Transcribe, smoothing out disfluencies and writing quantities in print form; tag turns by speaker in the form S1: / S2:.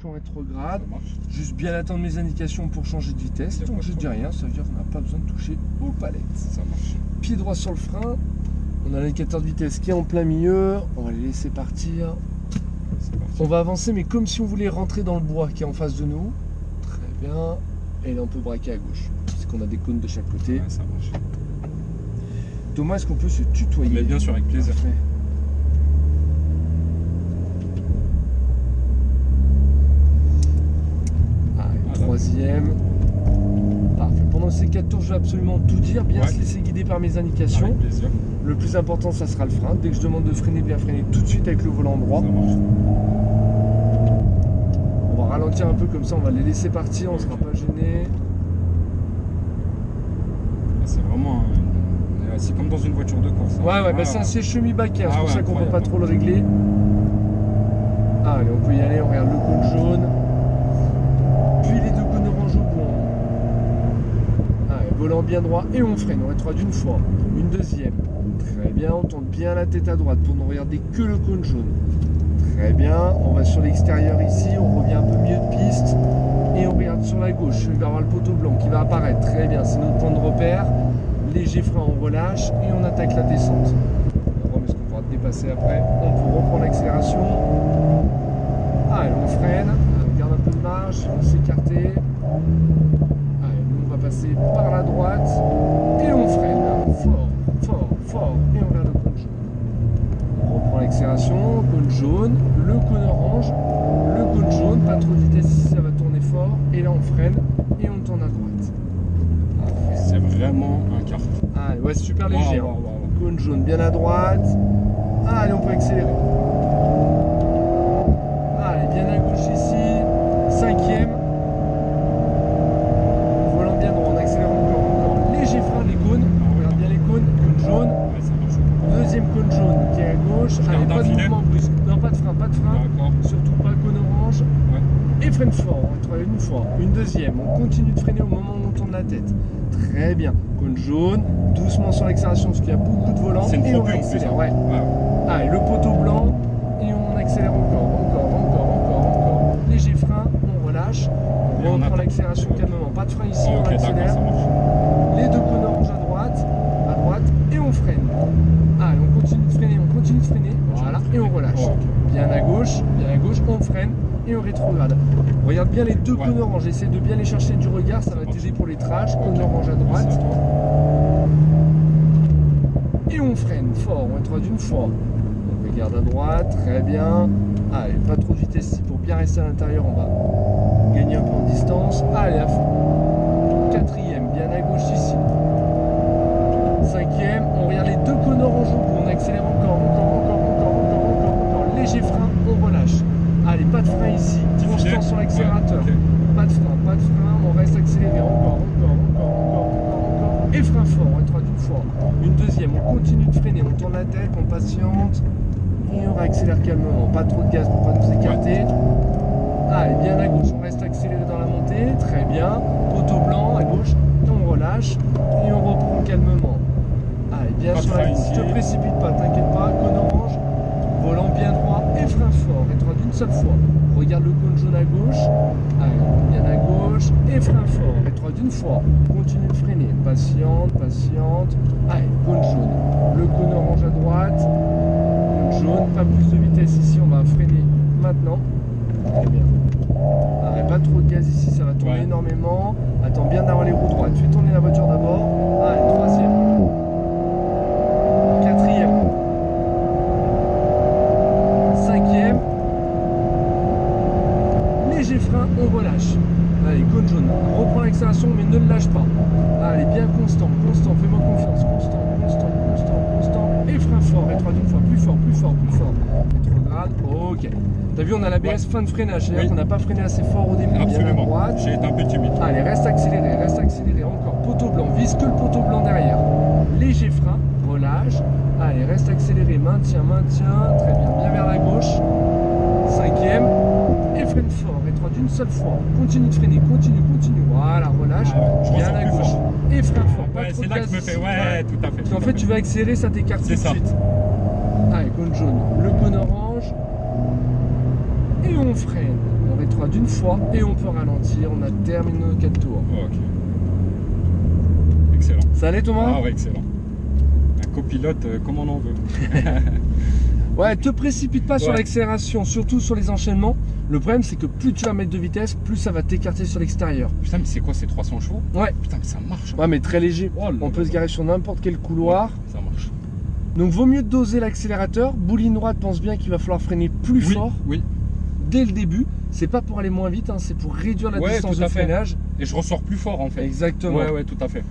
S1: plus en rétrograde.
S2: Ça marche.
S1: Juste bien attendre mes indications pour changer de vitesse.
S2: Y a
S1: Donc
S2: pas de
S1: je dis rien, ça veut dire qu'on n'a pas besoin de toucher aux palettes.
S2: Ça marche.
S1: Pied droit sur le frein. On a l'indicateur de vitesse qui est en plein milieu. On va les laisser partir.
S2: C'est parti.
S1: On va avancer, mais comme si on voulait rentrer dans le bois qui est en face de nous. Très bien. Et là, on peut braquer à gauche. Parce qu'on a des cônes de chaque côté.
S2: Ouais, ça marche.
S1: Thomas, est-ce qu'on peut se tutoyer?
S2: Mais bien sûr, avec plaisir.
S1: Parfait. Allez, troisième. Parfait. Pendant ces 4 tours, je vais absolument tout dire, bien
S2: Ouais.
S1: se laisser guider par mes indications.
S2: Avec plaisir.
S1: Le plus important, ça sera le frein. Dès que je demande de freiner, bien freiner tout de suite avec le volant droit.
S2: Ça marche.
S1: On va ralentir un peu comme ça, on va les laisser partir, on ne sera pas gêné.
S2: C'est vraiment c'est comme dans une voiture de course.
S1: Ouais,
S2: Hein.
S1: bah c'est un sèche-chemie-baquet, c'est pour ça qu'on ne peut pas
S2: incroyable.
S1: trop le régler. Allez, on peut y aller, on regarde le cône jaune. Puis les 2 cônes orange au bout. Allez, volant bien droit et on freine, on rétroit d'une fois. Une deuxième. Très bien, on tourne bien la tête à droite pour ne regarder que le cône jaune. Très bien, on va sur l'extérieur ici, on revient un peu mieux de piste. Et on regarde sur la gauche, il va y avoir le poteau blanc qui va apparaître. Très bien, c'est notre point de repère. Léger frein, on relâche et on attaque la descente. On va voir, mais est-ce qu'on pourra dépasser après? On peut reprendre l'accélération. Allez, on freine, on garde un peu de marge, on s'écarter. Allez, nous on va passer par la droite et on freine. Fort, fort, fort. Et on regarde le cône jaune. On reprend l'accélération, cône jaune, le cône orange, le cône jaune, pas trop de vitesse ici, ça va tourner fort. Et là on freine et on tourne à droite.
S2: C'est vraiment un kart.
S1: Allez, ouais, c'est super léger.
S2: Wow,
S1: hein.
S2: wow, wow.
S1: Cône jaune bien à droite. Allez, on peut accélérer. Allez, bien à gauche ici. 5e. Volant bien droit, on accélère encore. Léger frein, les cônes. On regarde bien les cônes. Cône jaune.
S2: Ouais, ça marche.
S1: Deuxième cône jaune qui est à gauche.
S2: Je
S1: Allez,
S2: garde un
S1: pas de
S2: filet.
S1: mouvement brusque. Non, pas de frein, pas de frein.
S2: D'accord.
S1: Surtout pas cône orange.
S2: Ouais.
S1: Et freine fort, on rétroit une fois, une deuxième, on continue de freiner au moment où on tourne la tête. Très bien, cône jaune, doucement sur l'accélération parce qu'il y a beaucoup de volants
S2: C'est une
S1: et on
S2: propue en plus.
S1: accélère.
S2: Hein.
S1: Ouais.
S2: Ouais.
S1: Allez, le poteau blanc et on accélère encore. Léger frein, on relâche,
S2: Et
S1: on
S2: on
S1: reprend
S2: attaque.
S1: l'accélération calmement. Pas de frein ici,
S2: Oh,
S1: on
S2: ok, d'accord,
S1: accélère.
S2: ça marche.
S1: Les 2 cônes orange à droite et on freine. Allez, on continue de freiner, voilà, et on relâche.
S2: Oh, ok.
S1: Bien à gauche, on freine et on rétrograde. Regarde bien les 2 cônes orange, essaie de bien les chercher du regard, ça va t'aider pour les trages. Cône orange à droite.
S2: Merci à toi.
S1: Et on freine fort, on rétroit d'une fois. On regarde à droite, très bien. Allez, pas trop de vitesse ici pour bien rester à l'intérieur, on va gagner un peu en distance. Allez, à fond. 4e, bien à gauche ici. 5e, on regarde les 2 cônes orange au bout, on accélère encore. Léger frein, on relâche. Allez, pas de frein ici, constant sur l'accélérateur.
S2: Ouais, ok.
S1: Pas de frein, on reste accéléré, encore. Et frein fort, on rétroit d'une fois. Une deuxième, on continue de freiner, on tourne la tête, on patiente. Et on réaccélère calmement, pas trop de gaz pour pas nous écarter. Allez, bien à gauche, on reste accéléré dans la montée, très bien. Poteau blanc à gauche, on relâche et on reprend calmement. Allez, bien
S2: Pas de
S1: sur la
S2: frein
S1: gauche,
S2: ici.
S1: te précipite pas, t'inquiète pas, cône orange, volant bien droit et frein fort, rétroit d'une seule fois. Regarde le cône jaune à gauche, allez, bien à gauche et frein fort, rétroit d'une fois. Continue de freiner, patiente. Allez, cône jaune, le cône orange à droite, cône jaune, pas plus de vitesse ici, on va freiner maintenant. Très bien. Allez, pas trop de gaz ici, ça va tourner
S2: Ouais.
S1: énormément. Attends bien d'avoir les roues droites. Fais tourner la voiture d'abord. Allez, 3e. 4e. 5e. Léger frein, on relâche. Allez, cône jaune. Reprends l'accélération, mais ne le lâche pas. Allez, bien constant. Fais-moi confiance. Constant. Et frein fort. Rétroit d'une fois. Plus fort. Rétrograde. Ok. T'as vu, on a l'ABS fin de freinage. C'est-à-dire qu'on n'a pas freiné assez fort au début. Bien à
S2: Absolument.
S1: droite.
S2: J'ai été un peu timide.
S1: Allez, reste accéléré. Encore. Poteau blanc. Vise que le poteau blanc derrière. Léger frein. Relâche. Allez, reste accéléré. Maintiens. Très bien. Bien vers la gauche. 5e. Et freine fort. Rétroit d'une seule fois. Continue de freiner. Continue. Voilà, relâche.
S2: Je
S1: Bien
S2: ressens
S1: à
S2: plus
S1: gauche.
S2: fort.
S1: Et freine fort. Pas
S2: Ouais,
S1: trop
S2: c'est
S1: de
S2: là que
S1: gaz
S2: je me fais.
S1: ici.
S2: Ouais, tout à fait.
S1: Parce qu'en fait, tu vas accélérer, ça t'écarte tout
S2: C'est
S1: de
S2: ça.
S1: suite. Allez, cône jaune. Le cône orange. Et on freine. On rétroit d'une fois et on peut ralentir. On a terminé nos 4 tours.
S2: Oh, ok. Excellent.
S1: Ça allait Thomas?
S2: Ah ouais, excellent. Un copilote comme on en veut.
S1: Ouais, te précipite pas sur
S2: Ouais.
S1: l'accélération, surtout sur les enchaînements. Le problème, c'est que plus tu vas mettre de vitesse, plus ça va t'écarter sur l'extérieur.
S2: Putain, mais c'est quoi, c'est 300 chevaux?
S1: Ouais.
S2: Putain, mais ça marche. Hein.
S1: Ouais, mais très léger.
S2: Oh là
S1: On peut
S2: là
S1: se
S2: là.
S1: garer sur n'importe quel couloir.
S2: Ouais, ça marche.
S1: Donc, vaut mieux doser l'accélérateur. Bouline droite, pense bien qu'il va falloir freiner plus
S2: Oui,
S1: fort
S2: oui.
S1: dès le début. C'est pas pour aller moins vite, hein, c'est pour réduire la
S2: Ouais,
S1: distance
S2: tout
S1: de
S2: à fait.
S1: freinage.
S2: Et je ressors plus fort en fait.
S1: Exactement.
S2: Ouais, ouais, tout à fait.